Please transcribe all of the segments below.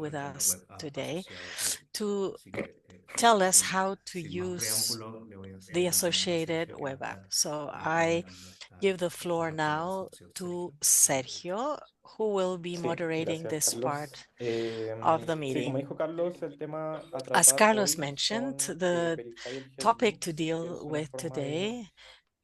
with us today to tell us how to use the associated web app. So I give the floor now to Sergio, who will be Sí, moderating gracias, this Carlos. part of the Sí, como meeting. dijo Carlos, el tema a As tratar Carlos hoy mentioned, son the peripheral topic to links, que deal es una with forma de today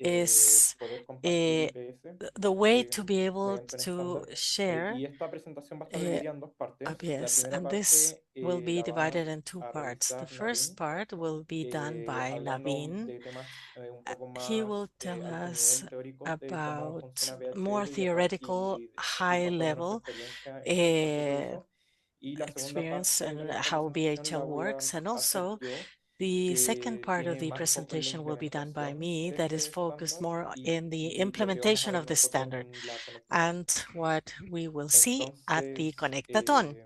is poder compartir uh, IPS the way to be able mediante un to estándar. share Y esta presentación va a estar uh, dividida en dos partes. La IPS, primera and this parte will be la va divided in two a parts. The realizar first Naveen, part will be done by hablando Naveen. de temas un poco He will más tell alto us nivel teóricos de cómo about funciona more VHL theoretical, y high basado en nuestra level experiencia en nuestro uh, proceso. Y la segunda experience parte de and nuestra how presentación la VHL voy a works. And hacer also, yo, the second que part of tiene the más foco en la presentation will be done by implementación me, de that is este focused estándar more in the y lo que vamos a implementation ver of the nosotros standard en la Connectathon. and what we will see at the Entonces, Connectathon.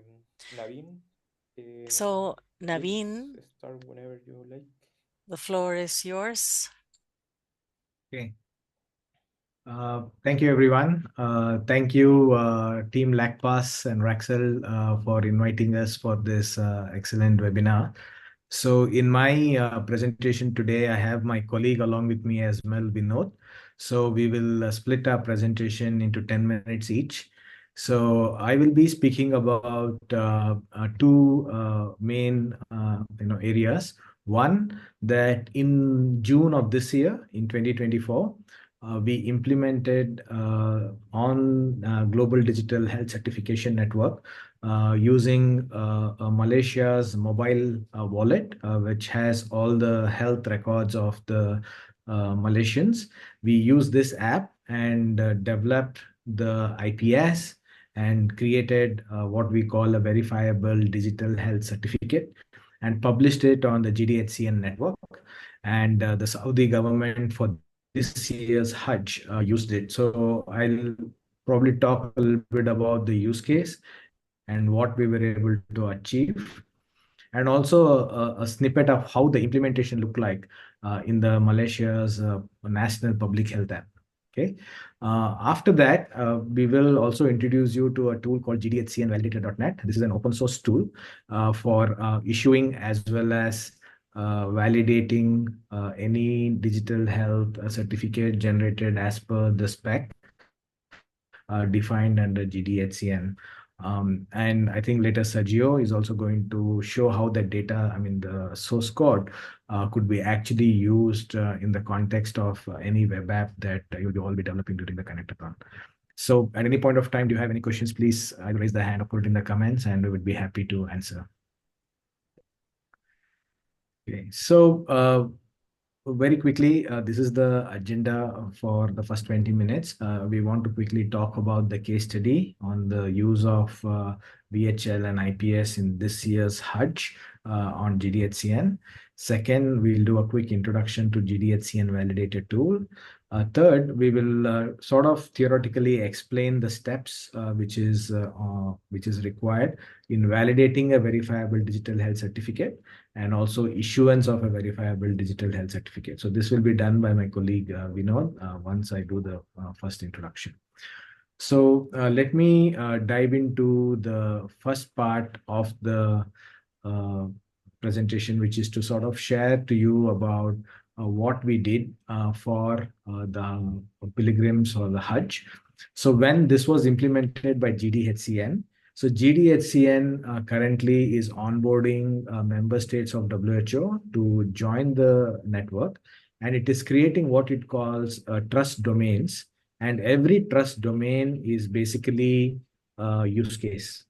Naveen, So, please Naveen, start whenever you like. the floor is yours. Okay. Thank you, everyone. Thank you, Team LACPASS and Raxel, for inviting us for this excellent webinar. So in my presentation today, I have my colleague along with me as well, Vinod. So we will split our presentation into 10 minutes each. So I will be speaking about two main areas. One, that in June of this year, in 2024, we implemented on Global Digital Health Certification Network using Malaysia's mobile wallet, which has all the health records of the Malaysians. We use this app and developed the IPS and created what we call a verifiable digital health certificate and published it on the GDHCN network. And the Saudi government for this year's Hajj used it. So I'll probably talk a little bit about the use case and what we were able to achieve, and also a snippet of how the implementation looked like in the Malaysia's national public health app. Okay. After that, we will also introduce you to a tool called gdhcnvalidator.net. This is an open source tool for issuing as well as validating any digital health certificate generated as per the spec defined under GDHCN. And I think later Sergio is also going to show how the data, I mean, the source code could be actually used in the context of any web app that you'll all be developing during the Connectathon. So at any point of time, do you have any questions, please raise the hand or put it in the comments and we would be happy to answer. Okay, so very quickly, this is the agenda for the first 20 minutes. We want to quickly talk about the case study on the use of VHL and IPS in this year's Hajj on GDHCN. Second, we'll do a quick introduction to GDHCN validator tool. Third, we will sort of theoretically explain the steps which is required in validating a verifiable digital health certificate and also issuance of a verifiable digital health certificate. So this will be done by my colleague Vinod once I do the first introduction. So let me dive into the first part of the presentation, which is to sort of share to you about what we did for the pilgrims or the Hajj. So when this was implemented by GDHCN, so GDHCN currently is onboarding member states of WHO to join the network, and it is creating what it calls trust domains. And every trust domain is basically a use case.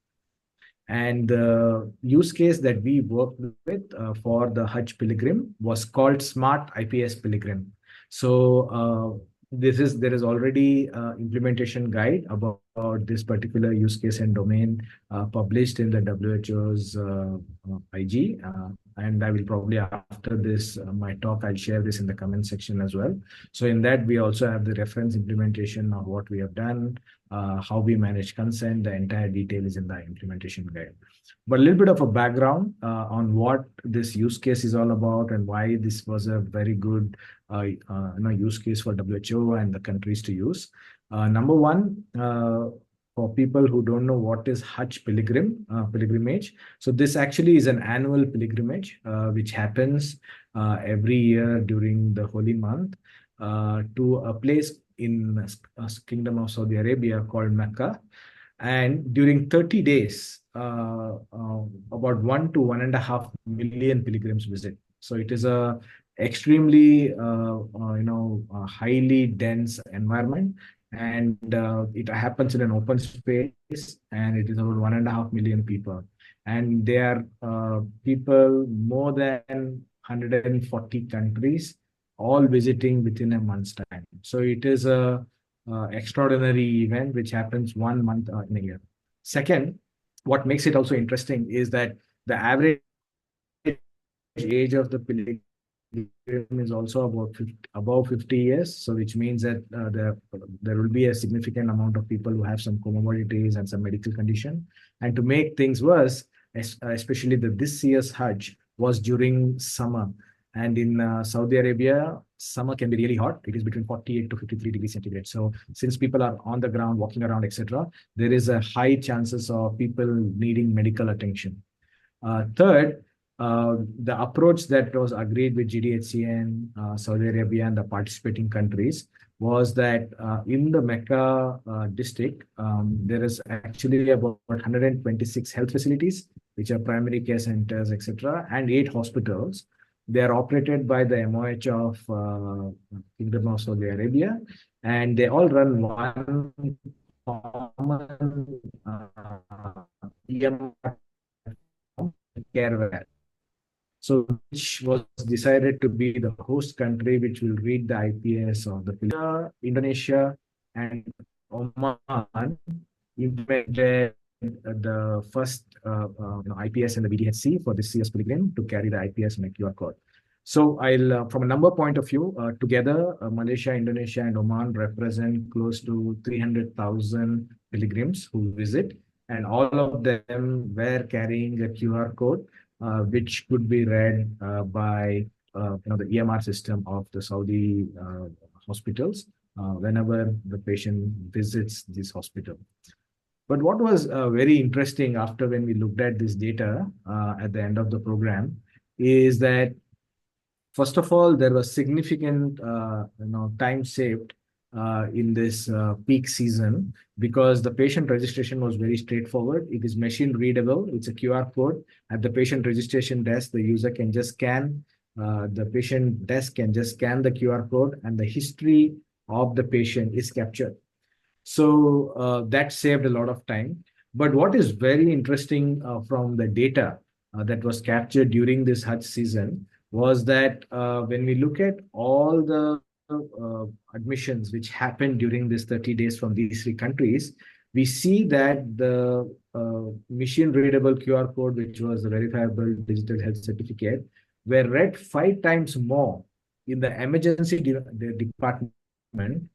And the use case that we worked with for the Hajj pilgrim was called Smart IPS Pilgrim. So there is already implementation guide about this particular use case and domain published in the WHO's IG. And I will probably after this my talk, I'll share this in the comment section as well. So in that we also have the reference implementation of what we have done, how we manage consent. The entire detail is in the implementation guide. But a little bit of a background on what this use case is all about and why this was a very good use case for WHO and the countries to use. Number one, for people who don't know what is Hajj pilgrimage. So this actually is an annual pilgrimage which happens every year during the holy month to a place in Kingdom of Saudi Arabia called Mecca. And during 30 days, about 1 to 1.5 million pilgrims visit. So it is a extremely, highly dense environment, and it happens in an open space, and it is about 1.5 million people. And there are people more than 140 countries, all visiting within a month's time. So it is a extraordinary event which happens 1 month in a year. Second, what makes it also interesting is that the average age of the pilgrim is also above 50 years. So which means that there will be a significant amount of people who have some comorbidities and some medical condition. And to make things worse, especially this year's Hajj was during summer. And in Saudi Arabia, summer can be really hot. It is between 48 to 53 degrees centigrade. So since people are on the ground, walking around, etc., there is a high chances of people needing medical attention. Third, the approach that was agreed with GDHCN, Saudi Arabia, and the participating countries was that in the Mecca district, there is actually about 126 health facilities, which are primary care centers, etc., and 8 hospitals. They are operated by the MOH of Kingdom of Saudi Arabia, and they all run one common EMR care. So which was decided to be the host country, which will read the IPS of the Indonesia and Oman implemented the first IPS and the VDHC for this year's pilgrim to carry the IPS and a QR code. So I'll, from a number point of view, together, Malaysia, Indonesia, and Oman represent close to 300,000 pilgrims who visit, and all of them were carrying a QR code, which could be read by the EMR system of the Saudi hospitals whenever the patient visits this hospital. But what was very interesting after when we looked at this data at the end of the program is that, first of all, there was significant time saved in this peak season, because the patient registration was very straightforward. It is machine readable. It's a QR code. At the patient registration desk, the user can just scan, the patient desk can just scan the QR code, and the history of the patient is captured. So that saved a lot of time. But what is very interesting from the data that was captured during this Hajj season was that when we look at all the admissions which happened during this 30 days from these 3 countries, we see that the machine readable QR code, which was the verifiable digital health certificate, were read 5 times more in the emergency department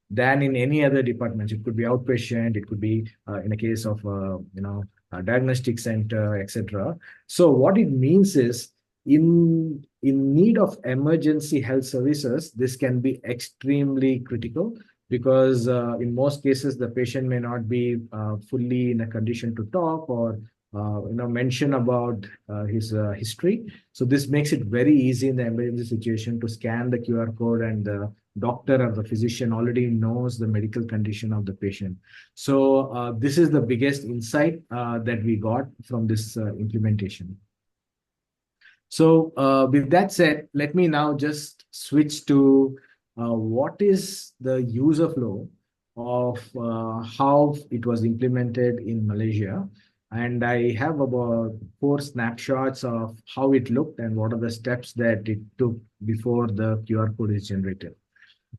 than in any other departments. It could be outpatient, it could be in a case of a diagnostic center, etc. So what it means is, in need of emergency health services, this can be extremely critical, because in most cases the patient may not be fully in a condition to talk or mention about his history. So this makes it very easy in the emergency situation to scan the QR code, and the doctor or the physician already knows the medical condition of the patient. So this is the biggest insight that we got from this implementation. So with that said, let me now just switch to what is the user flow of how it was implemented in Malaysia. And I have about 4 snapshots of how it looked and what are the steps that it took before the QR code is generated.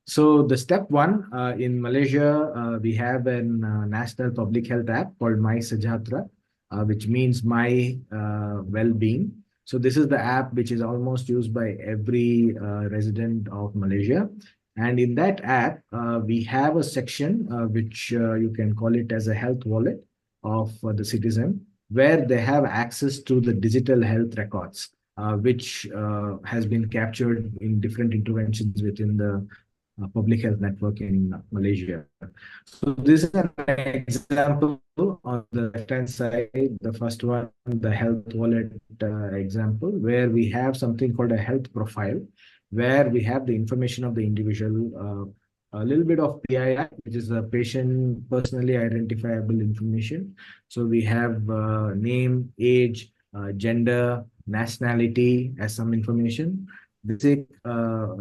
So the step 1 in Malaysia, we have a national public health app called My Sejahtera, which means my well-being. So this is the app which is almost used by every resident of Malaysia. And in that app, we have a section which you can call it as a health wallet of the citizen, where they have access to the digital health records, which has been captured in different interventions within the public health network in Malaysia. So this is an example on the left-hand side. The first one, the health wallet example, where we have something called a health profile, where we have the information of the individual, a little bit of PII, which is the patient personally identifiable information. So we have name, age, gender, nationality as some information, basic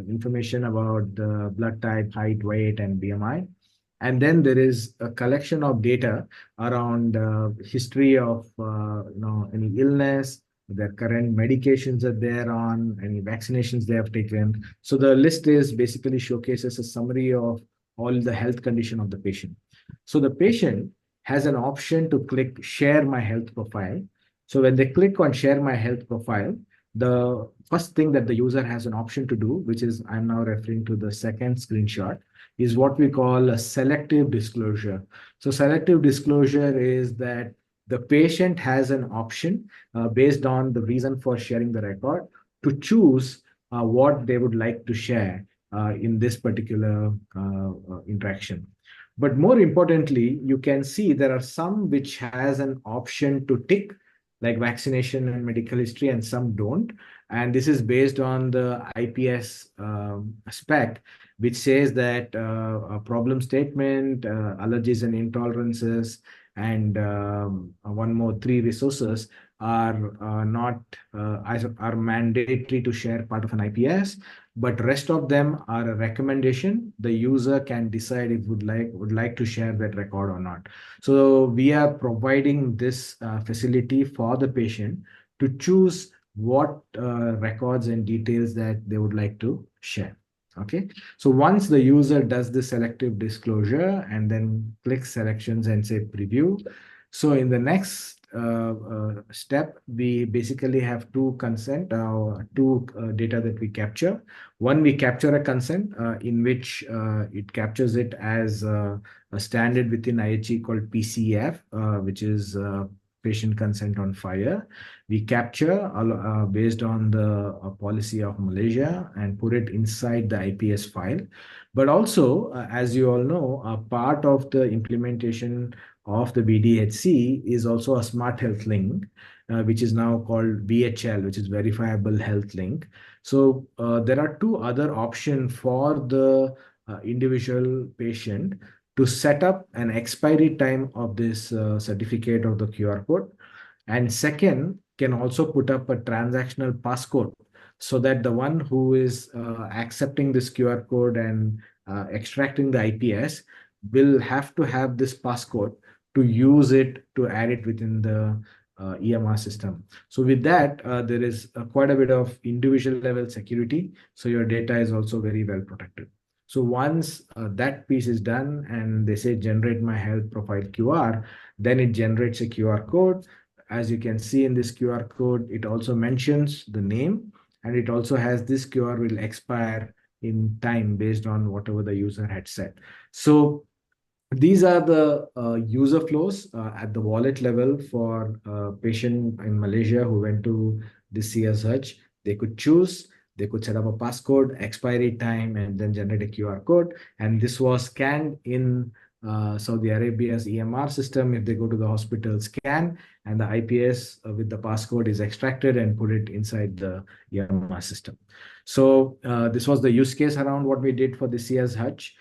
information about the blood type, height, weight, and BMI. And then there is a collection of data around history of any illness, their current medications that they're on, any vaccinations they have taken. So the list is basically showcases a summary of all the health condition of the patient. So the patient has an option to click share my health profile. So when they click on share my health profile, the first thing that the user has an option to do, which is I'm now referring to the second screenshot, is what we call a selective disclosure. So selective disclosure is that the patient has an option based on the reason for sharing the record to choose what they would like to share in this particular interaction. But more importantly, you can see there are some which has an option to tick, like vaccination and medical history, and some don't. And this is based on the IPS spec, which says that a problem statement, allergies and intolerances, and one more, three resources are not are mandatory to share part of an IPS, but rest of them are a recommendation. The user can decide if would like to share that record or not. So we are providing this facility for the patient to choose what records and details that they would like to share. Okay, so once the user does the selective disclosure and then clicks selections and say preview, so in the next step, we basically have two data that we capture. One, we capture a consent in which it captures it as a standard within IHE called PCF, which is patient consent on fire. We capture based on the policy of Malaysia and put it inside the IPS file. But also, as you all know, a part of the implementation of the BDHC is also a smart health link, which is now called VHL, which is verifiable health link. So there are two other options for the individual patient to set up an expiry time of this certificate of the QR code. And second, can also put up a transactional passcode so that the one who is accepting this QR code and extracting the IPS will have to have this passcode to use it to add it within the EMR system. So with that, there is quite a bit of individual level security. So your data is also very well protected. So once that piece is done and they say generate my health profile QR, then it generates a QR code. As you can see in this QR code, it also mentions the name, and it also has this QR will expire in time based on whatever the user had set. So these are the user flows at the wallet level for a patient in Malaysia who went to the CSH. They could choose, they could set up a passcode, expiry time, and then generate a QR code. And this was scanned in Saudi Arabia's EMR system. If they go to the hospital, scan, and the IPS with the passcode is extracted and put it inside the EMR system. So this was the use case around what we did for the CSH.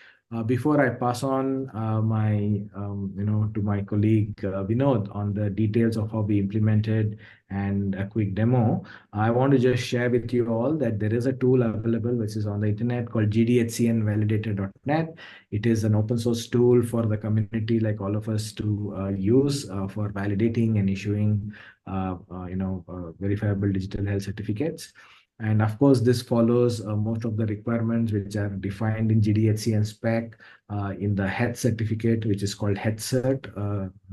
Before I pass on to my colleague Vinod on the details of how we implemented and a quick demo, I want to just share with you all that there is a tool available which is on the internet called gdhcnvalidator.net. It is an open source tool for the community like all of us to use for validating and issuing verifiable digital health certificates. And of course, this follows most of the requirements which are defined in GDHCN spec in the health certificate, which is called HealthCert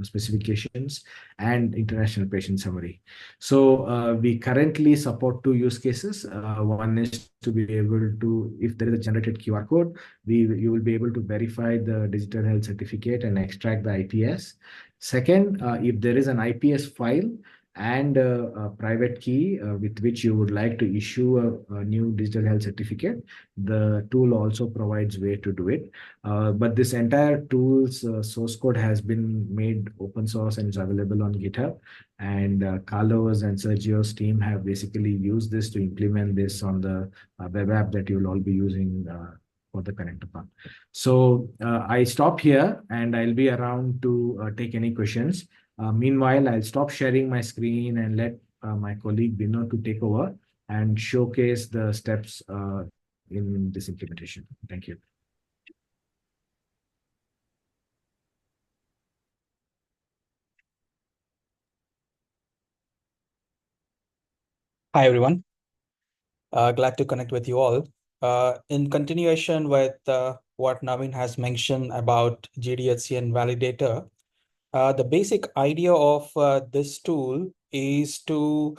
specifications, and international patient summary. So we currently support two use cases. One is to be able to, if there is a generated QR code, you will be able to verify the digital health certificate and extract the IPS. Second, if there is an IPS file, and a private key with which you would like to issue a new digital health certificate, the tool also provides way to do it. But this entire tool's source code has been made open source and is available on GitHub. And Carlos and Sergio's team have basically used this to implement this on the web app that you'll all be using for the Connectathon. So I stop here and I'll be around to take any questions. Meanwhile, I'll stop sharing my screen and let my colleague Bino to take over and showcase the steps in this implementation. Thank you. Hi, everyone. Glad to connect with you all. In continuation with what Naveen has mentioned about GDHCN validator, the basic idea of this tool is to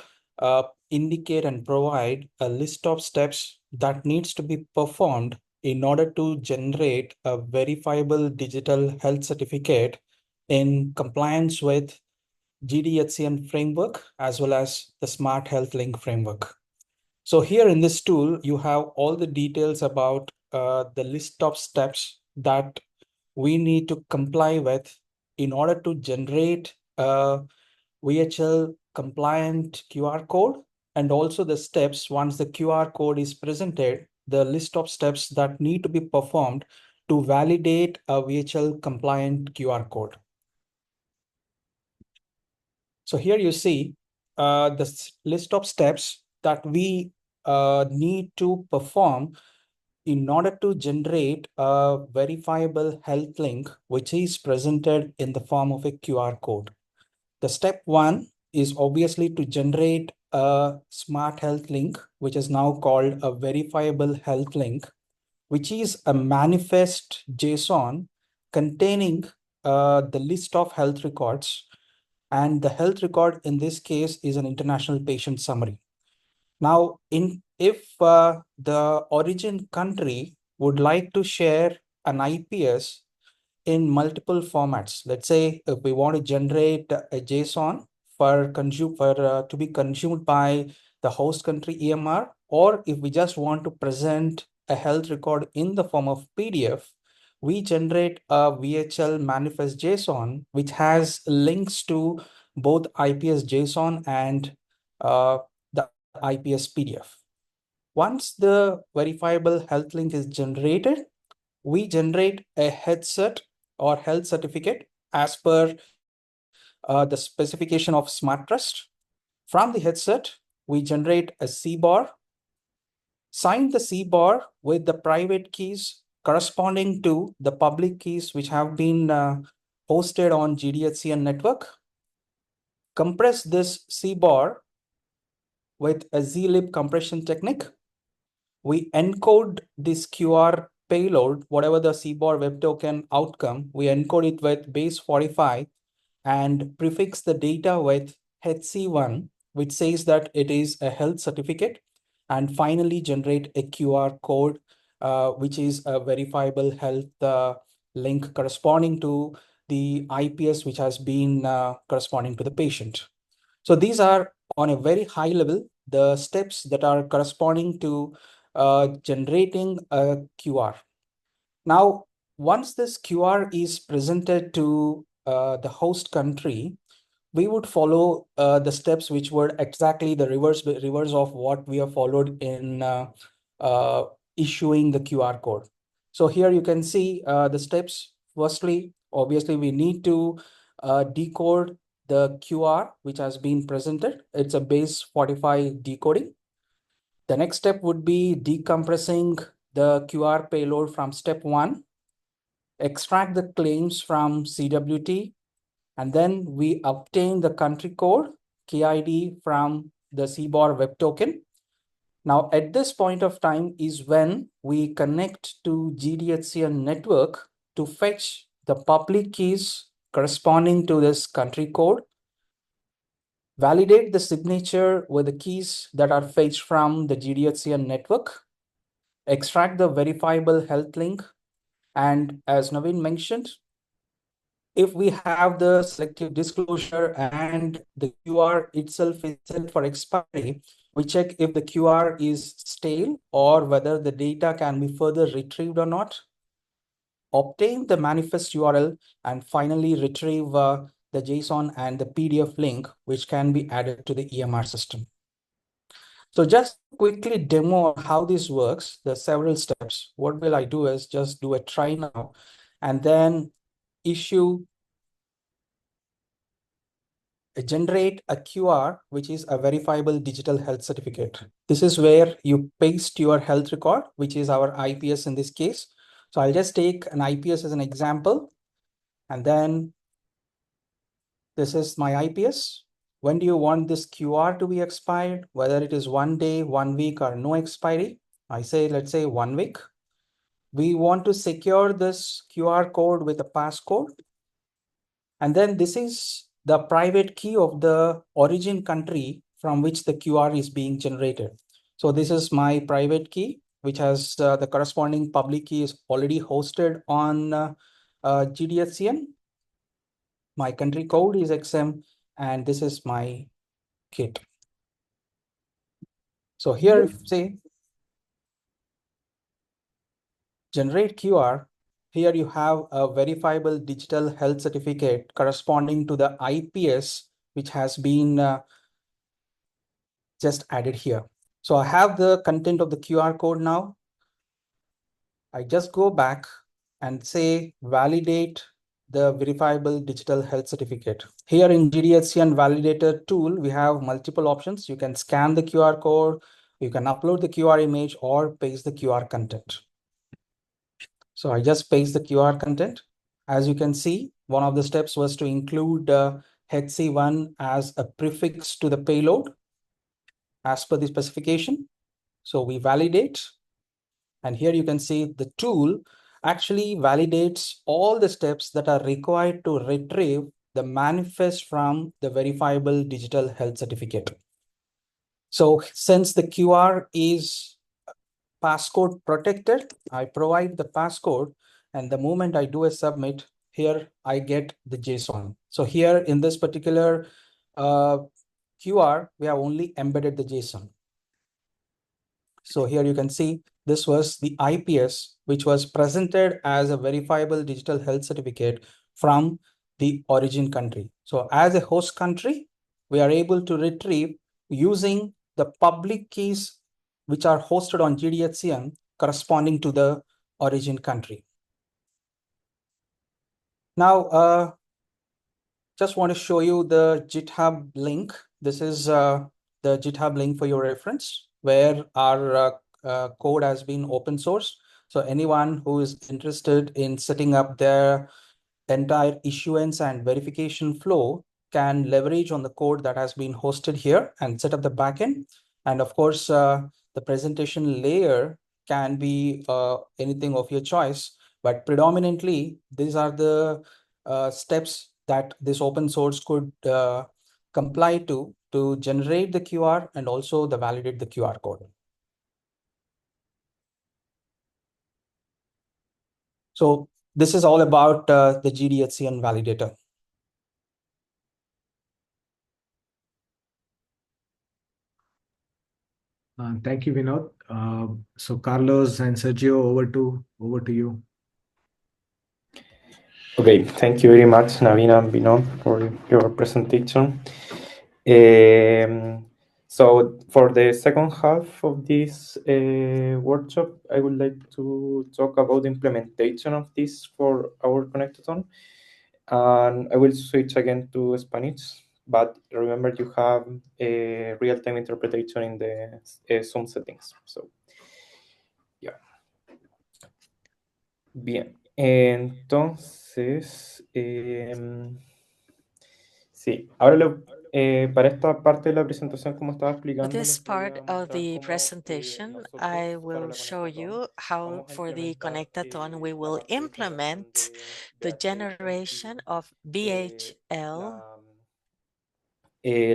indicate and provide a list of steps that needs to be performed in order to generate a verifiable digital health certificate in compliance with GDHCN framework as well as the Smart Health Link framework. So here in this tool, you have all the details about the list of steps that we need to comply with in order to generate a VHL compliant QR code, and also the steps once the QR code is presented, the list of steps that need to be performed to validate a VHL compliant QR code. So here you see the list of steps that we need to perform in order to generate a verifiable health link, which is presented in the form of a QR code. The step one is obviously to generate a smart health link, which is now called a verifiable health link, which is a manifest JSON containing the list of health records. And the health record in this case is an international patient summary. Now, if the origin country would like to share an IPS in multiple formats, let's say if we want to generate a JSON to be consumed by the host country EMR, or if we just want to present a health record in the form of PDF, we generate a VHL manifest JSON, which has links to both IPS JSON and the IPS PDF. Once the verifiable health link is generated, we generate a headset or health certificate as per the specification of Smart Trust. From the headset, we generate a CBAR, sign the CBAR with the private keys corresponding to the public keys which have been hosted on GDHCN network, compress this CBAR with a zlib compression technique. We encode this QR payload, whatever the CBAR web token outcome, we encode it with base 45 and prefix the data with HC1, which says that it is a health certificate, and finally generate a QR code, which is a verifiable health link corresponding to the IPS, which has been corresponding to the patient. So these are on a very high level, the steps that are corresponding to generating a QR. Now, once this QR is presented to the host country, we would follow the steps which were exactly the reverse of what we have followed in issuing the QR code. So here you can see the steps. Firstly, obviously, we need to decode the QR which has been presented. It's a base 45 decoding. The next step would be decompressing the QR payload from step 1, extract the claims from CWT, and then we obtain the country code, KID, from the CBAR web token. Now, at this point of time is when we connect to GDHCN network to fetch the public keys corresponding to this country code, validate the signature with the keys that are fetched from the GDHCN network, extract the verifiable health link, and as Naveen mentioned, if we have the selective disclosure and the QR itself is set for expiry, we check if the QR is stale or whether the data can be further retrieved or not, obtain the manifest URL, and finally retrieve the JSON and the PDF link, which can be added to the EMR system. So just quickly demo how this works, the several steps. What will I do is just do a try now and then issue generate a QR, which is a verifiable digital health certificate. This is where you paste your health record, which is our IPS in this case. So I'll just take an IPS as an example, and then this is my IPS. When do you want this QR to be expired? Whether it is 1 day, 1 week, or no expiry. I say, let's say 1 week. We want to secure this QR code with a passcode. And then this is the private key of the origin country from which the QR is being generated. So this is my private key, which has the corresponding public key is already hosted on GDSCN. My country code is XM, and this is my kit. So here, if say generate QR, here you have a verifiable digital health certificate corresponding to the IPS, which has been just added here. So I have the content of the QR code now. I just go back and say validate the verifiable digital health certificate. Here in GDSCN validator tool, we have multiple options. You can scan the QR code, you can upload the QR image or paste the QR content. So I just paste the QR content. As you can see, one of the steps was to include HC1 as a prefix to the payload as per the specification. So we validate. And here you can see the tool actually validates all the steps that are required to retrieve the manifest from the verifiable digital health certificate. So since the QR is passcode protected, I provide the passcode, and the moment I do a submit, here I get the JSON. So here in this particular QR, we have only embedded the JSON. So here you can see this was the IPS, which was presented as a verifiable digital health certificate from the origin country. So as a host country, we are able to retrieve using the public keys which are hosted on GDHCM corresponding to the origin country. Now, just want to show you the GitHub link. This is the GitHub link for your reference, where our code has been open source. So anyone who is interested in setting up their entire issuance and verification flow can leverage on the code that has been hosted here and set up the backend. And of course, the presentation layer can be anything of your choice, but predominantly these are the steps that this open source could comply to generate the QR and also the validate the QR code. So this is all about the GDHCN validator. Thank you, Vinod. So Carlos and Sergio, over to you. Okay, thank you very much, Naveen and Vinod, for your presentation. So for the second half of this workshop, I would like to talk about the implementation of this for our Connectathon. And I will switch again to Spanish, but remember you have a real-time interpretation in the Zoom settings. So, yeah. Bien, entonces, sí, ahora para esta parte de la presentación, como estaba For explicando, this les voy part a of mostrar the cómo presentation, I nosotros para will la show you Connectathon how vamos a for the implementar Connectathon we la will parte de generación implement the de VHL generation of y VHL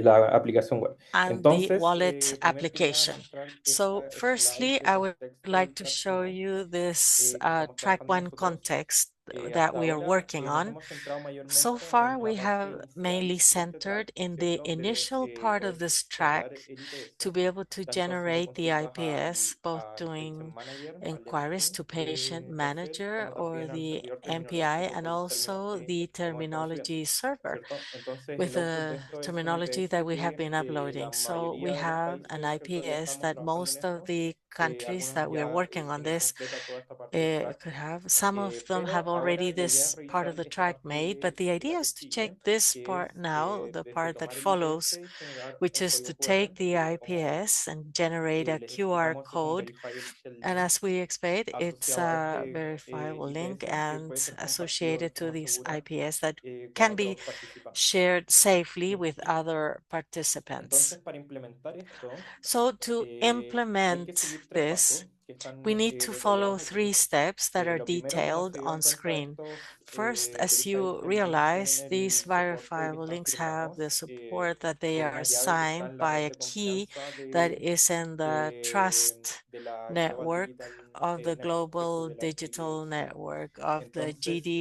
la aplicación web. and the Entonces, wallet primero que nada application. mostrar So esta slide firstly, del I would contexto like del to track show 1 you this que estamos track trabajando one nosotros. context that we are working nos on. hemos centrado So mayormente far, en la we parte have mainly inicial de este track, centered in the ¿cierto? De initial part of poder this generar track el IPS, to be able to dando haciendo generate the consultas IPS, both al Patient doing Manager, al inquiries DMC to patient de Excel, manager como or también al the servidor MPI, terminológico and con los términos also que the hemos estado subiendo, terminology server ¿cierto? Entonces, with el output de the esto es un terminology that IPS we have que been la uploading. So we mayoría de los have an países, ¿cierto? Ya IPS estamos that trabajando en most of esto. the countries Algunos that we are ya working on tienen this completa toda esta parte del track. could have. Some of them have Pero ahora already la idea es this part of revisar the esta track parte made, but the de la idea que is to check sigue, this que part es now, the desde part that tomar el IPS follows, y generar which un is to código QR, take the como IPS and generate a les QR explicamos, estos son code. verifiable And link as we explained, it's asociado a a este verifiable link IPS que and puede ser compartido de associated to forma these segura IPS that con can be otros participantes. shared safely ¿Sí? with other participants. Entonces, para implementar esto, So to hay que implement seguir tres this, pasos que están we need to follow detallados aquí. 3 steps that are Lo primero, como detailed se dieron on cuenta, screen. estos First, as you verifiable links realize, tienen these el soporte que verifiable están links have the firmados support that they por are una llave que está signed en la by red a de key confianza that is in the trust de la Global network Digital of the Network, ¿cierto? global De la digital GDHC. network of the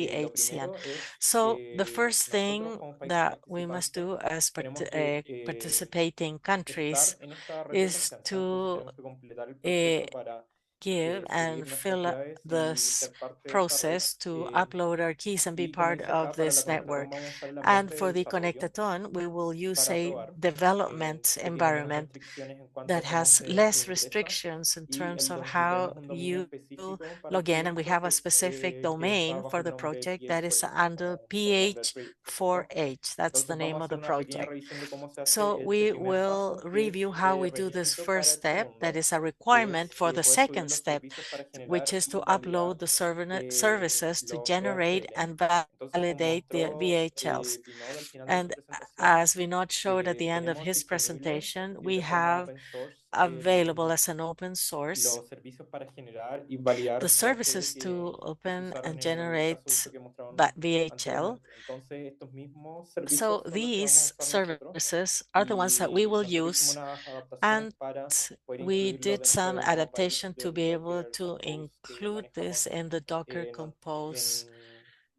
Entonces, lo GDHCN. primero es So the first nosotros thing como país that we must participante do as tenemos que participating estar countries en esta red de is confianza. Entonces to tenemos que completar el uh, proceso para give subir and nuestras fill up llaves the y ser parte de esta red. process to upload our keys and be Y como part dice of acá, para la this Connectathon network. vamos a usar el And ambiente de for the desarrollo Connectathon, we will use para a probar development que tiene menos environment restricciones en cuanto that a cómo has se less ingresa restrictions in y terms of donde tenemos how un dominio you específico para el log in. And we proyecto have a specific que está domain bajo for el the nombre project that is PH4H, under como por el nombre del proyecto, ¿cierto? PH4H. That's the Entonces vamos name a of hacer the una pequeña project. revisión de cómo se So hace este we primer will paso, que review es how we do this requisito para first el step, that segundo, is a que requirement es for the poder subir second los step, servicios para which generar is to y upload validar the services to los generate VHL. and Entonces, como validate the mostró VHLs. Vinod al final de su And presentación, as Vinod showed at the end of tenemos his disponible presentation, y we de forma have open source available as an open source los servicios para generar y the validar VHL services to que se open usaron and en el generate caso de uso que mostraron VHL. anteriormente. Entonces, estos mismos So servicios son los que vamos a these usar nosotros services are the ones that we y will nosotros hicimos use, unas adaptaciones and para poder we incluirlo did dentro some del nuevo país adaptation to del be able Docker to Compose que include this manejamos in the Docker en, Compose en,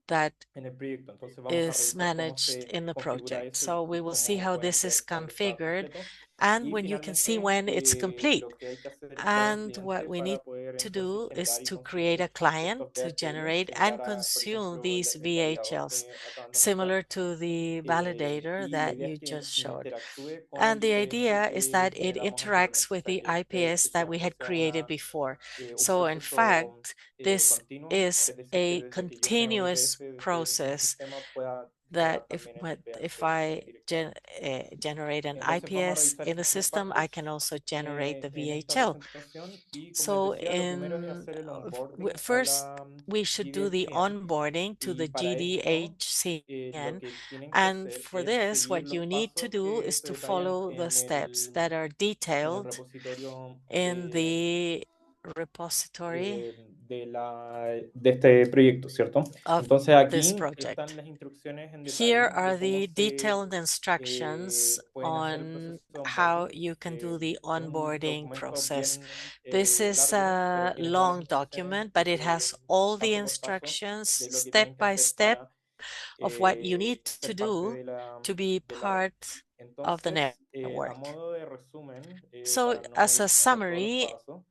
that en el proyecto. Entonces vamos a is revisar cómo managed se in the configura project. eso So we y will see cómo how pueden this is ver cuando está configured completo. and Y when you can see finalmente, when it's complete. lo que hay que hacer es crear un And what cliente we para need poder to entonces do is generar y to create a consumir client estos to VHLs generate and similar a, por consume ejemplo, these el validador VHLs, que acaban de mostrar. similar to the validator Y la that idea es you que just showed. interactúe con el And the IPS idea is that que it generamos interacts anteriormente. O with sea, the que IPS that we esto had sea created before. un So in proceso fact, this continuo, is es decir, que a desde que yo genero un continuous IPS desde mi process sistema pueda that generar también el if VHL I directamente. generate an Entonces vamos a IPS revisar in the estas tres system, I can partes also generate the en esta VHL. presentación y como les So decía, lo primero es in hacer el onboarding a first, la we should do the GDHCN onboarding to y the para esto lo GDHCN. que tienen que And hacer for es this, seguir what los you need to pasos do que is se to detallan follow the steps that are en el detailed repositorio in the repository de este proyecto, ¿cierto? of Entonces this aquí están project. las instrucciones en Here detalle de are cómo the se detailed instructions pueden hacer el on proceso de how onboarding. you can do the Es un onboarding documento process. bien This is largo, pero a tiene todas las long instrucciones document, but it has all the paso por paso instructions de lo que step tienen que by hacer step para of what you need to ser parte do to be de la red. part of the Entonces, a network. modo de resumen, So para no as a ir por todos los summary, pasos,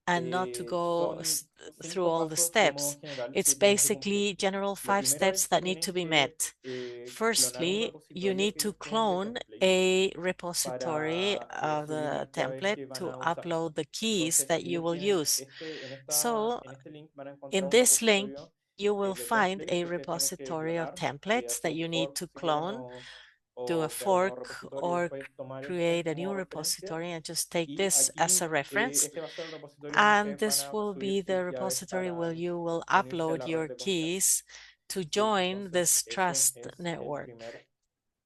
and not to go son through 5 all the pasos de modo steps. general It's que tienen que cumplir. basically general Lo 5 primero steps es que that need tienen to be que met. clonar un Firstly, you repositorio need que to ellos tienen de clone templates a repository para of subir the las llaves template que van to a usar. upload the keys Entonces, that you ellos will tienen use. en So en este link van a encontrar in un this link, repositorio you will de find templates a que ustedes tienen que repository of clonar, templates hacer that un you need fork to si quieren clone, do a o crear un nuevo fork, repositorio y or después tomar este create a como new referencia. repository and just take Y this as aquí a reference. este va a ser el repositorio donde And ustedes van this a will subir be the sus llaves repository para where you will unirse a upload la red your de confianza. keys to ¿Sí? join Entonces, this ese trust es el network. primer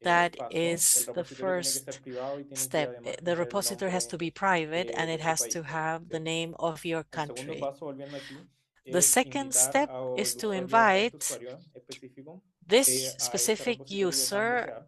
That paso. El is the repositorio tiene que ser first privado y tiene que step. además The tener el repository has nombre to be private and de it su has to país. have the ¿Sí? name of your El segundo country. paso, volviendo aquí, The es second invitar step al is to usuario, a este invite usuario específico this a este specific repositorio que acaban de user crear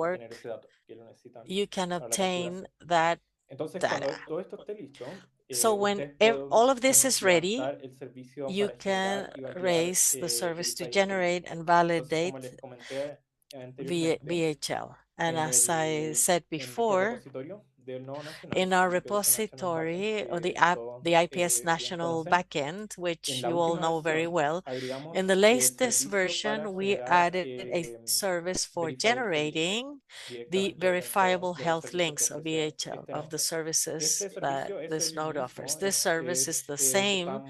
work, obtener ese dato que lo necesitan you can para la captura obtain C. that Entonces, data. cuando todo esto esté listo, So when all of this is ready, you can raise the service to generate and validate VHL. And as I said before, in our repository or the app, the IPS national backend, which you all know very well, in the latest version, we added a service for generating the verifiable health links of VHL of the services that this node offers. This service is the same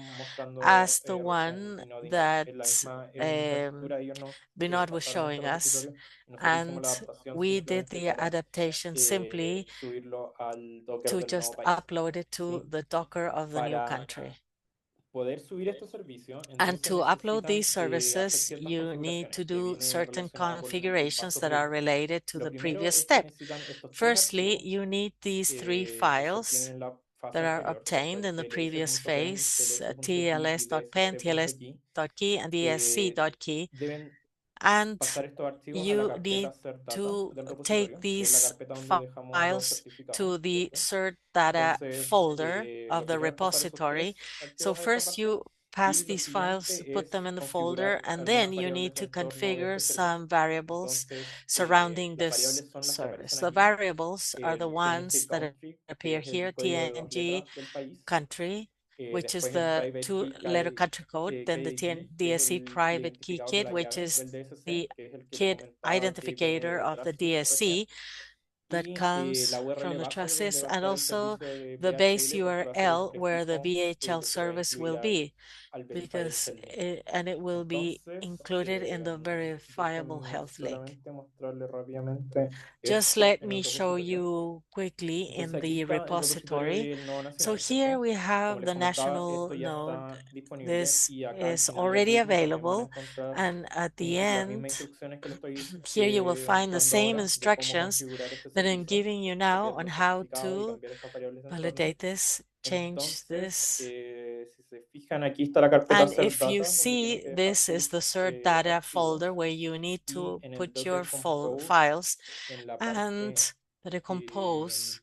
as the one that Vinod was showing us, and we did the adaptation simply to just upload it to the Docker of the new country. And to upload these services, you need to do certain configurations that are related to the previous step. Firstly, you need these three files that are obtained in the previous phase, tls.pen, tls.key, and dsc.key. And you need to take these files to the cert data folder of the repository. So first you pass these files, put them in the folder, and then you need to configure some variables surrounding this service. The variables are the ones that appear here, TNG, country, which is the two-letter country code, then the DSC private key kit, which is the kit identificator of the DSC that comes from the trusses, and also the base URL where the VHL service will be, because it will be included in the verifiable health link. Just let me show you quickly in the repository. So here we have the national node. This is already available, and at the end, here you will find the same instructions that I'm giving you now on how to validate this, change this. And if you see, this is the cert data folder where you need to put your files and decompose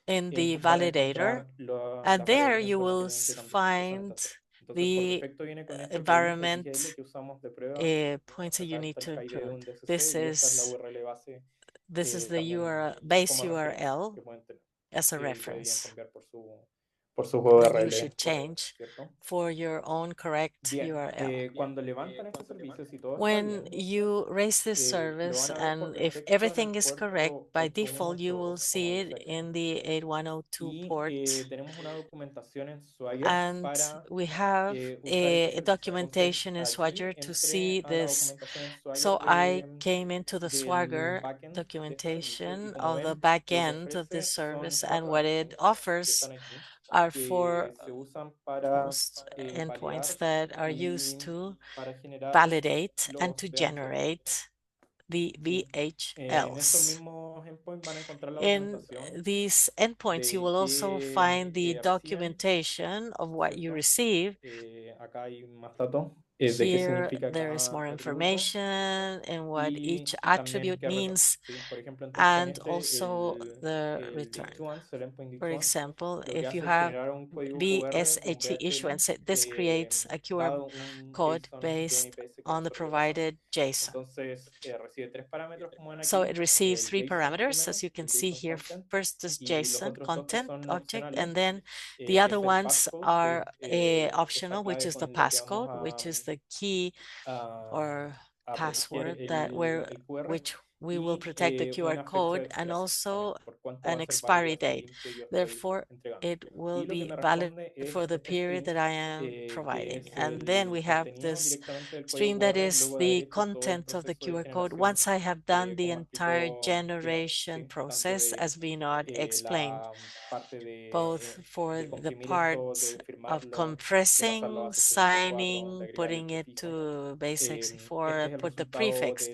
in the validator. And there you will find the environment points that you need to include. This is the URL, base URL as a reference that you should change for your own correct URL. When you raise this service, and if everything is correct, by default, you will see it in the 8102 port. And we have a documentation in Swagger to see this. So I came into the Swagger documentation of the back end of this service, and what it offers are four host endpoints that are used to validate and to generate the VHLs. In these endpoints, you will also find the documentation of what you receive. Here, there is more information and what each attribute means, and also the return. For example, if you have VSHC issuance, this creates a QR code based on the provided JSON. So it receives three parameters, as you can see here. First is JSON content object, and then the other ones are optional, which is the passcode, which is the key or password which we will protect the QR code, and also an expiry date. Therefore, it will be valid for the period that I am providing. And then we have this string that is the content of the QR code. Once I have done the entire generation process, as Vinod explained, both for the part of compressing, signing, putting it to base64, put the prefix.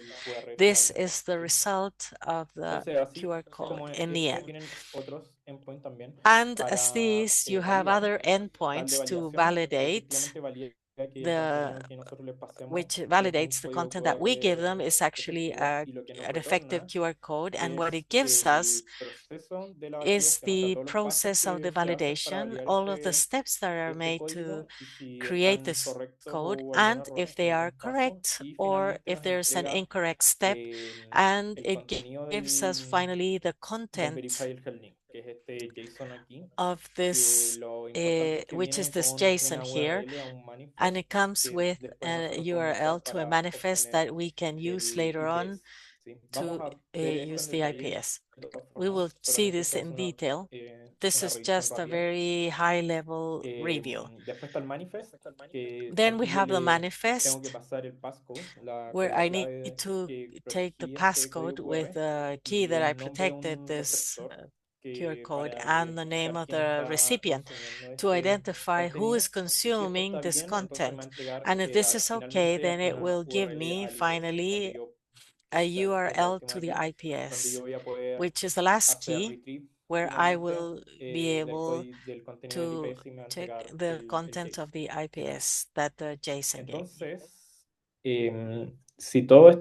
This is the result of the QR code in the end. And as these, you have other endpoints to validate the which validates the content that we give them is actually an effective QR code. And what it gives us is the process of the validation, all of the steps that are made to create this code, and if they are correct or if there's an incorrect step. And it gives us finally the content of this, which is this JSON here. And it comes with a URL to a manifest that we can use later on to use the IPS. We will see this in detail. This is just a very high level review. Then we have the manifest where I need to take the passcode with the key that I protected this QR code and the name of the recipient to identify who is consuming this content. And if this is okay, then it will give me finally a URL to the IPS, which is the last key where I will be able to check the content of the IPS that the JSON gave me. Si todo es,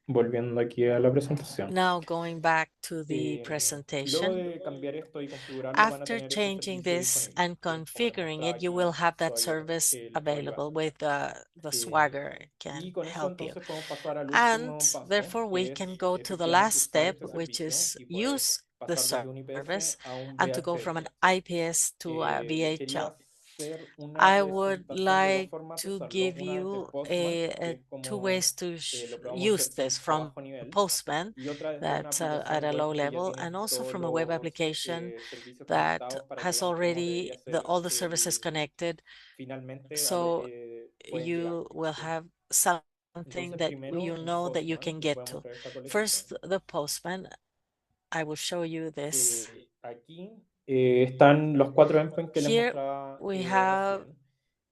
volviendo aquí a la presentación, Now going back to the luego presentation, de cambiar esto y configurarlo, van a after tener este changing servicio this disponible, and que es como les configuring mostraba it, you aquí will have that Swagger, service les va a ayudar. available with the Swagger can Y con eso help you. entonces podemos pasar al And último paso, therefore we que can es go to the efectivamente last usar step, este which servicio is y poder use the pasar desde un IPS service a un and to go VHL. from an IPS to a Quería VHL. hacer una I would presentación de dos like formas de to usarlo. give Una es de you Postman, que es two como ways to lo probamos use versión this a from bajo nivel, Postman y otra es de una that's at aplicación a web low que ya level, tiene and also todos from a web los application servicios that conectados para que has vean cómo already debería ser all the services connected. finalmente a lo So que pueden llegar. you will ¿Sí? have something Entonces, that primero you el know that you Postman, can les get voy a to. mostrar esta colección. First, the Postman. I will show you this. Aquí están los 4 endpoints que les Here mostraba we have recién.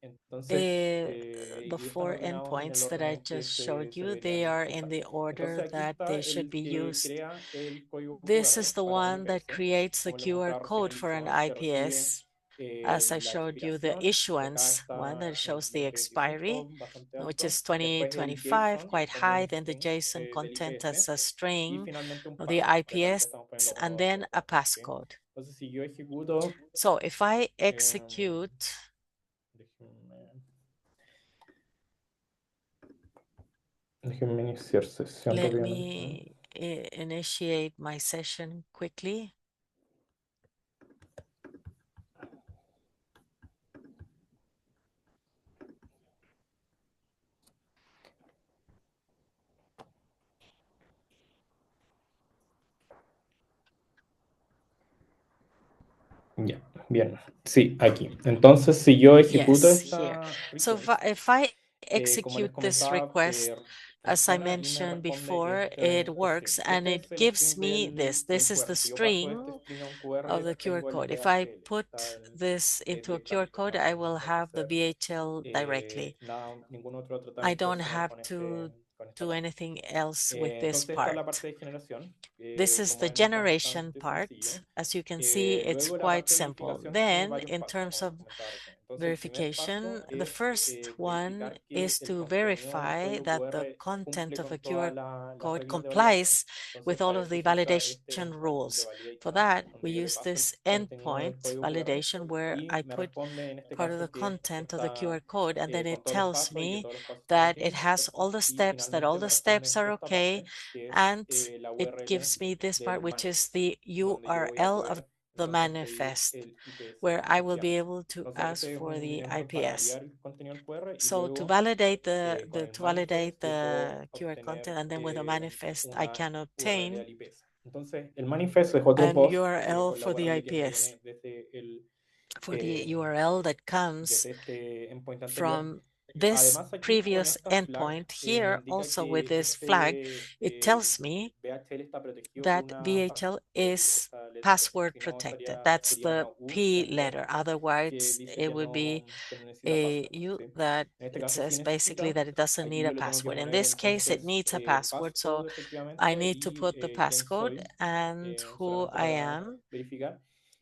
Entonces, the y están 4 ordenados en el endpoints that I orden que just showed you. deberían They are in usar. the order Entonces, aquí that está they should el be que used. crea el código This QR is the para un one that IPS. creates the Como les QR mostraba recién, code el for an issuance que recibe IPS. As I la showed you, the expiración, y acá issuance one that está shows en the 2025, expiry, bastante which alto. is Después el 2025, JSON, quite también high. Then the string JSON del content as IPS. a Y string finalmente un of the passcode, que acá le IPS, estamos poniendo como and then a passcode. ¿Ok? passcode. Entonces, si yo ejecuto, So if I execute, déjenme iniciar sesión let rápidamente. me initiate my session quickly. Ya, bien. Sí, aquí. Entonces, si yo ejecuto Yes, here. esta So request, if I como les execute this comentaba, request, as I funciona y me mentioned responde before, it este works string. and Este it es el gives string me this. This del is the QR. Si yo paso este string string a un QR, of the QR tengo el code. If I VHL. put Está en this into a 10 QR capitos, code, ¿no? I No will tengo que have the hacer VHL directly. ningún otro I tratamiento don't adicional have con, to con esta do parte. anything else with this Entonces, esta es la part. parte de generación. This is Como the ven, es generation bastante part. sencillo. As you can see, it's Luego, la quite parte de simple. verificación tiene Then, varios in pasos, terms como les of comentaba recién. Entonces, el primer verification, paso the es first one verificar que is el to contenido del verify código that the QR content cumple of a con QR todas las code reglas de validación. complies with Entonces, all para of eso the se usa este validation endpoint de rules. For validation, that, we donde yo le use paso el this contenido del endpoint código QR validation where y I me put responde en este part of caso the que content of the está QR code, and then it con todos los tells pasos y que me todos los pasos están that ok, it has ¿cierto? all the Y steps, that all finalmente me the responde steps are esta okay, parte, que es and la it URL gives me this part, del which is manifest, the donde yo voy a URL of poder the entonces pedir manifest, el IPS where I will deseado. be able to Entonces, ask este es for un the endpoint para IPS. validar el contenido del QR y So to luego validate con el to validate manifest yo puedo the QR obtener content, and then with a manifest I una can URL obtain al IPS. Entonces, el manifest es otro an post URL con la for the URL que me IPS, viene desde for the URL that comes desde este endpoint anterior. from this Además, aquí con previous esta flag endpoint. me Here, indica also with que this flag, este it tells me VHL está protegido por that una VHL password, que es is esta letra P. password Si no, protected. That's sería the una U P después letter. que Otherwise, dice it que would be que no necesita a password. U ¿Sí? that En este it caso sí says basically necesita. that it doesn't Aquí need a yo le tengo que password. In poner this case, it entonces needs a el password. So passcode I efectivamente need to y put the quién passcode soy, and who solamente I para am. verificar.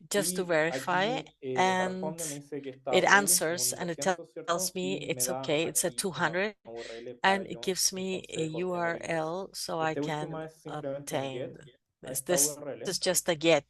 just to Y verify, aquí and responde, me dice que está it OK, answers and it 1200, tells ¿cierto? me Y me it's da okay. It's a aquí una 200, URL para and it yo gives me a entonces obtener el IPS. URL so I Último can es simplemente un obtain get a this. esta This URL is just a get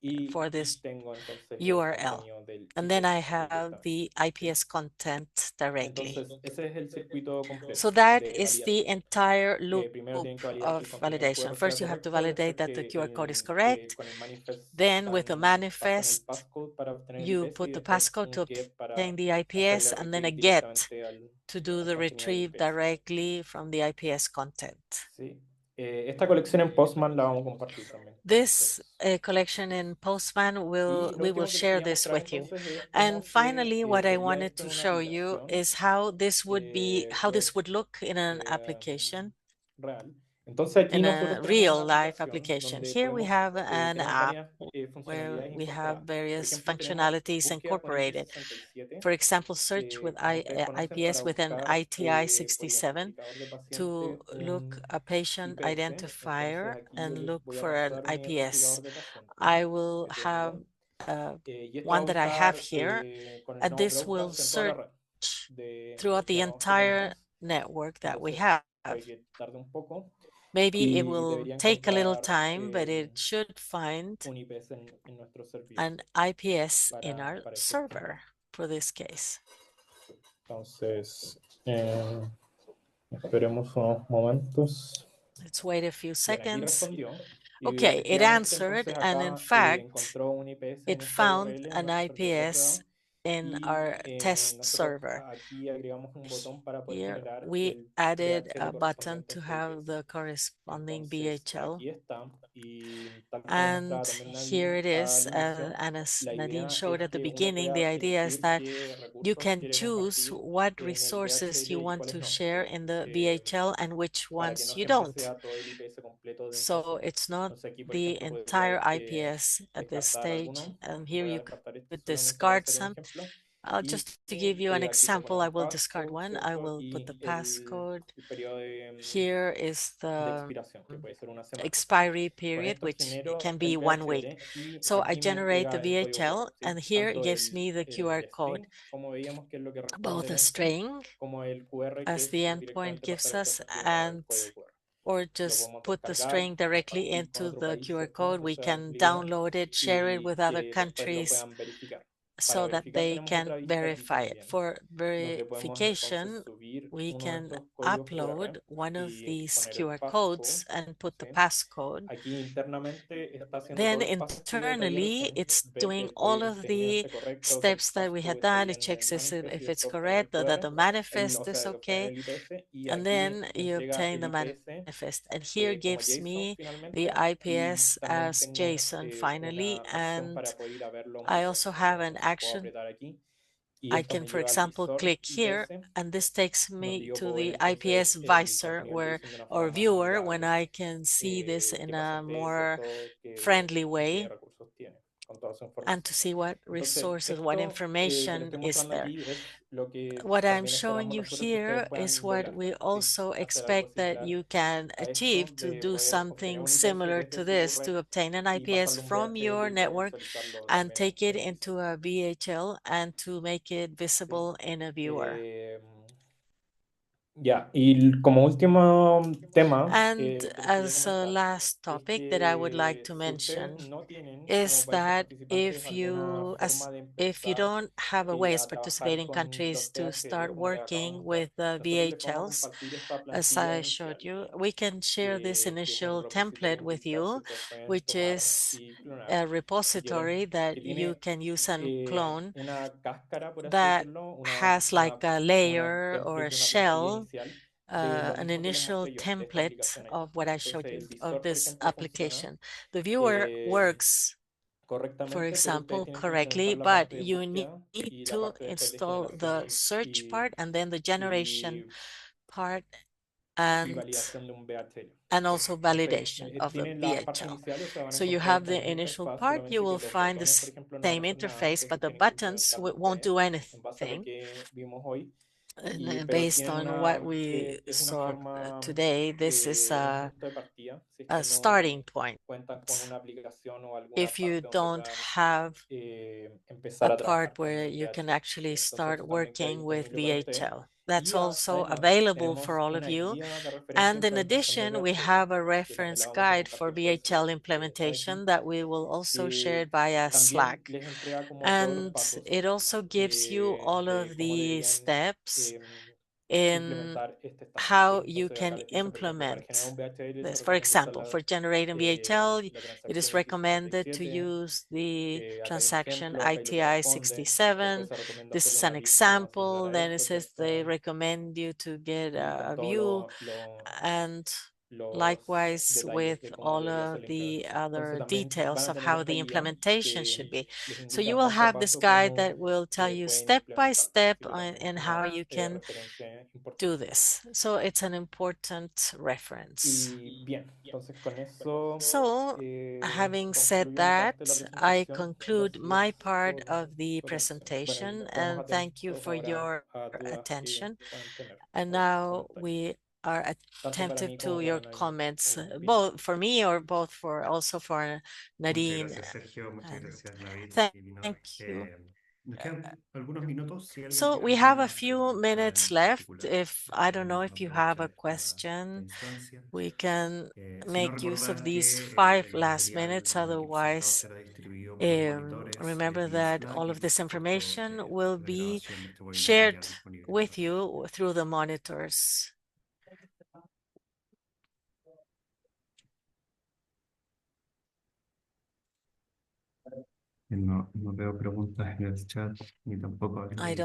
y for this tengo entonces el URL. contenido del And then I IPS have directamente. the IPS content directly. Entonces, ese es el circuito completo So that de is validación. the entire loop Primero tienen que validar que el of contenido del validation. QR sea First, you have to correcto, validate después that the que QR code is correct. con el manifest Then with the pasan el manifest, passcode para obtener el you IPS y put the después passcode to un get para obtain the IPS, hacerle and then a retrieve get directamente to do al the contenido del retrieve IPS. directly from the IPS content. ¿Sí? Esta colección en Postman la vamos a compartir también con This ustedes. collection in Postman Y lo we will último que les share quería this mostrar with you. entonces es And cómo finally, what I vería wanted esto to en una show you aplicación is how this would be, how this web would look in an application, real. Entonces aquí in nosotros a tenemos una real life aplicación application. donde Here we podemos have an tener app varias where funcionalidades we have incorporadas. Por various ejemplo, tenemos functionalities búsqueda con incorporated. IP67, For example, search with como ustedes conocen, para IPS with an buscar ITI por 67 identificador de to paciente look un a patient IPS. Entonces identifier aquí yo and les look voy a for an pasar mi IPS. identificador de paciente I will que have tengo. Y esto va a one that I have buscar here, con el and nodo this will broadcast en toda la search red throughout the de nodos que entire tenemos. network that we Entonces have. puede que tarde un poco Maybe it y will debería take a little encontrar time, but it should find un IPS en nuestro servidor an IPS in para our ese fin. server for this case. Entonces, esperemos unos momentos. Let's wait a few Bien, aquí seconds. respondió. Y Okay, it efectivamente, answered, entonces and in acá fact, encontró un IPS en it esta found URL en an nuestro servidor de IPS prueba. in Y our test nosotros server. aquí agregamos un botón para poder Here generar we el added VHL a button correspondiente a to este have IPS. the corresponding Entonces, VHL. aquí está. Y tal como And mostraba también here it is, al inicio, and as la Nadine idea showed es at the que uno beginning, the pueda idea is elegir that qué you recursos can quiere choose compartir what en el resources VHL you y want cuáles to no, share in the VHL and which para que ones no you siempre don't. sea todo el IPS completo de un solo So servidor. it's not Entonces aquí, por the ejemplo, entire podría IPS at this descartar stage. alguno. And Voy here a you descartar este could solamente para discard hacer un some. ejemplo. Y Just to give you an aquí le example, I ponemos will discard passcode, one. I ¿cierto? will put the Y passcode. el periodo Here is de the expiración, que puede ser una semana. expiry Con period, esto which genero can el be 1 week. VHL y So I aquí me generate the entrega el código QR, VHL, ¿sí? and here it Tanto gives me the QR el code, string, como veíamos que es lo que responde both a lento, string como el QR, que as es the endpoint directamente gives pasar este us, archivo al and código QR. or Lo just podemos put the descargar, string directly compartir con into otro the país, QR ¿cierto? code. We Esa es can la idea. download it, share it Y with other que después lo countries puedan verificar. Para so that verificar they tenemos can otra vista aquí verify it. también, For donde podemos entonces verification, subir we uno de can estos códigos upload QR one of y these poner el QR passcode, codes and put the ¿sí? passcode. Aquí internamente está haciendo Then todo el paso de internally, validación, it's ve que doing el all código of contenido the esté correcto, que el steps that we passcode had esté done. It bien en el checks manifest y if it's después obtener el correct, that QR, the manifest o is sea, obtener okay, el IPS y and aquí then me you entrega obtain el the IPS manifest. And here como gives JSON me the finalmente y IPS también as tengo JSON finally, una opción and para poder ir a verlo en I visor. also have an Entonces puedo action. apretar aquí y I esto can, me for lleva al example, visor click here, IPS, and this takes donde me yo to puedo ver the entonces IPS el visor contenido del where, JSON de una or forma más viewer, when amigable, I can see this in qué a paciente es, more ¿cierto? friendly Qué way, recursos tiene, con toda su and to información. see what Entonces, resources, what esto que les information estoy is mostrando there. aquí es lo que What I'm también showing esperamos you nosotros que ustedes here is puedan what lograr, we ¿sí? also Hacer algo expect that similar you can a esto, achieve to de do poder obtener something un IPS similar desde to su this, red to obtain an y IPS pasarlo a un from VHL your y poder network visualizarlo and también take it en visor, into a VHL and to make it ¿sí? visible in a viewer. Ya, y como último tema And que les quería as a comentar last es topic that I would like que to si ustedes mention no tienen como is países that participantes alguna forma de if you empezar don't have a way as a trabajar participating con countries los to VHL, start como les acabo de working mostrar, with the nosotros les vamos a VHLs, compartir esta as plantilla I showed inicial, you, ¿sí? we can share this Que es un initial repositorio template en with GitHub que you, ustedes pueden which tomar is y clonar a si quieren, repository that que you tiene can use and clone una cáscara, por así that decirlo, has like a una layer or template, a una plantilla shell, inicial de lo an mismo que les initial mostré yo, de esta template aplicación aquí. of what I showed Entonces you el of visor, por this ejemplo, funciona application. The viewer works, for correctamente, pero ustedes example, tienen que correctly, implementar la but parte de you búsqueda need y la to parte después de install generación the search part and then the y, generation part y and validación de un VHL. also Entonces, validation of the tienen la parte VHL. inicial, o sea, van a So you encontrar have como the una initial interfaz, part, you solamente que will los find the botones, por ejemplo, no van a same hacer nada, interface, entonces but the tienen que buttons implementarlo won't ustedes do en base a lo anything. que vimos hoy. And pero based tiene on what una, we es una saw forma, today, this is un punto de partida. Si es a que no starting point. cuentan con una aplicación o alguna If you parte donde don't puedan have empezar a a trabajar part con where you can VHL. actually Entonces start eso también queda working with disponible para ustedes. VHL. That's Y also además available for tenemos all of una you. guía de referencia And in implementación de addition, we VHL, have a que también reference la vamos a guide for compartir por VHL Slack aquí. implementation that we will also share via También Slack. les entrega como todos los And pasos it also gives you all de of cómo the deberían steps in implementar este estándar, ¿sí? how you Entonces acá can les dice, por ejemplo, para generar implement un VHL se this. For recomienda usar example, for generating VHL, la it is transacción recommended to IT67. use the Acá hay un transaction ejemplo, acá hay lo que ITI responde. 67. Después se recomienda This hacer is una an lista de avances de la example. red, Then it says they ¿cierto? recommend you to get Y con a todos view, and los likewise detalles with de cómo all debería ser of la the implementación. Entonces other también van details a of tener how esta the guía implementation should que be. les So indica you will paso a have this paso guide cómo that will tell you pueden step by implementarlo. step Así que también in how una you can referencia do importante. this. So it's an important reference. Y bien, entonces con eso So, having said concluyo mi that, parte de la I presentación. conclude my Gracias part of the por la atención. Bueno, y presentation quedamos and thank you atentos for ahora your a dudas que attention. puedan tener And o now comentarios, we are tanto para attentive mí como to para your Naveen comments, o Pina. both for me or both for also for Muchas Nadine. gracias, Sergio. Muchas And gracias, Naveen thank y Vinod. you. Nos quedan algunos minutos. Si alguien So tiene we have a alguna few pregunta minutes en left. particular, If I don't know podemos if you have aprovechar a esta question, instancia. we can Sino make use of recordar these que 5 el last material minutes. en el que presentado Otherwise, será distribuido por los monitores remember vía that Slack all y of por this supuesto information will la be grabación de este webinar va a shared quedar disponible para with todos. you through the monitors. No veo preguntas en el chat ni tampoco I don't